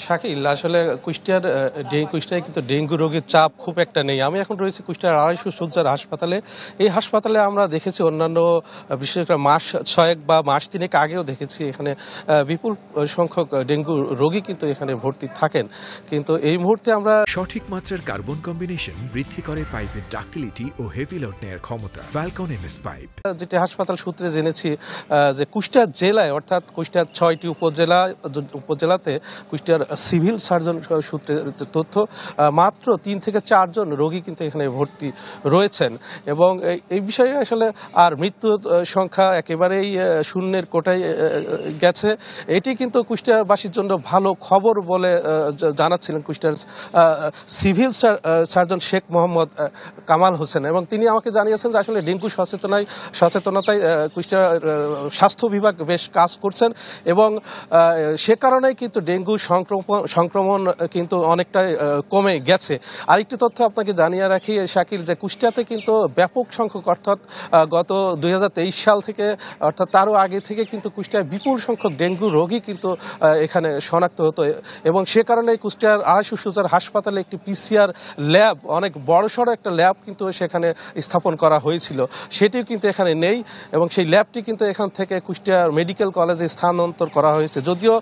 শাকিল, আসলে কুষ্টিয়ায় কিন্তু ডেঙ্গু রোগীর চাপ খুব একটা নেই। আমি এখন রয়েছি কুষ্টিয়ার 250 শয্যার হাসপাতালে। এই হাসপাতালে আমরা দেখেছি অন্যান্য বিশেষ করে মাস 6 বা মাস 3 আগেও দেখেছি এখানে বিপুল সংখ্যক ডেঙ্গু রোগী কিন্তু এখানে ভর্তি থাকেন। কিন্তু এই মুহূর্তে আমরা সঠিক মাত্রার কার্বন কম্বিনেশন বৃদ্ধি করে পাইপের ডাক্টিলিটি ও হেভি লোড নেয়ার ক্ষমতা। Falcon MS pipe. যেটি হাসপাতাল সূত্রে জেনেছি যে কুষ্টিয়া জেলায় অর্থাৎ কুষ্টিয়ার 6টি উপজেলাতে কুষ্টিয়ার সিভিল সার্জন সূত্রে তথ্য মাত্র 3 থেকে 4 জন রোগী কিন্তু এখানে ভর্তি রয়েছেন এবং এই বিষয়ে আসলে আর মৃত্যুর সংখ্যা একেবারেই শূন্যের কোটায় গেছে। এটি কিন্তু কুষ্টিয়ারবাসীর জন্য ভালো খবর বলে জানাচ্ছিলেন কুষ্টিয়ার সিভিল সার্জন শেখ মোহাম্মদ কামাল হোসেন এবং তিনি আমাকে জানিয়েছেন যে আসলে ডেঙ্গু সচেতনতায় কুষ্টিয়ার স্বাস্থ্য বিভাগ বেশ কাজ করছেন এবং সে কারণেই কিন্তু ডেঙ্গু সংক্রমণ কিন্তু অনেকটাই কমে গেছে। আরেকটি তথ্য আপনাকে জানিয়ে রাখি শাকিল, যে কুষ্টিয়াতে কিন্তু ব্যাপক সংখ্যক অর্থাৎ গত 2023 সাল থেকে অর্থাৎ তারও আগে থেকে কিন্তু কুষ্টিয়ায় বিপুল সংখ্যক ডেঙ্গু রোগী কিন্তু এখানে শনাক্ত হতো এবং সে কারণে কুষ্টিয়ার 250 শয্যার হাসপাতালে একটি পিসিআর ল্যাব, অনেক বড়সড় একটা ল্যাব কিন্তু সেখানে স্থাপন করা হয়েছিল, সেটিও কিন্তু এখানে নেই এবং সেই ল্যাবটি কিন্তু এখান থেকে কুষ্টিয়ার মেডিকেল কলেজে স্থানান্তর করা হয়েছে। যদিও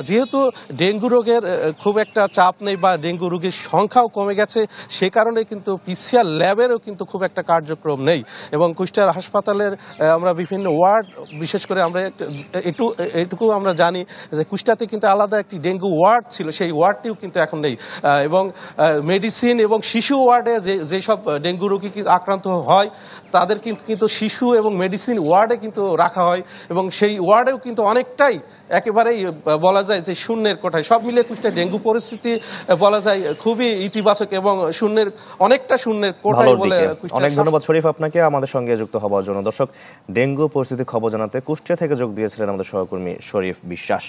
যেহেতু ডেঙ্গু রোগের খুব একটা চাপ নেই বা ডেঙ্গু রোগীর সংখ্যাও কমে গেছে, সে কারণে কিন্তু পিসিআর ল্যাবেরও কিন্তু খুব একটা কার্যক্রম নেই এবং কুষ্টিয়ার হাসপাতালের আমরা বিভিন্ন ওয়ার্ড, বিশেষ করে আমরা এটুকু আমরা জানি যে কুষ্টিয়াতে কিন্তু আলাদা একটি ডেঙ্গু ওয়ার্ড ছিল, সেই ওয়ার্ডটিও কিন্তু এখন নেই এবং মেডিসিন এবং শিশু ওয়ার্ডে যেসব ডেঙ্গু রোগী আক্রান্ত হয় তাদের কিন্তু শিশু এবং মেডিসিন ওয়ার্ডে কিন্তু রাখা হয় এবং সেই ওয়ার্ডেও কিন্তু অনেকটাই একেবারেই বলা যায় যে শূন্যের কোঠায়। সব মিলিয়ে কুষ্টিয়ার ডেঙ্গু পরিস্থিতি বলা যায় খুবই ইতিবাচক এবং অনেকটা শূন্যের কোঠায় বলে। অনেক ধন্যবাদ শরীফ আপনাকে আমাদের সঙ্গে যুক্ত হওয়ার জন্য। দর্শক, ডেঙ্গু পরিস্থিতি খবর জানাতে কুষ্টিয়া থেকে যোগ দিয়েছিলেন আমাদের সহকর্মী শরীফ বিশ্বাস।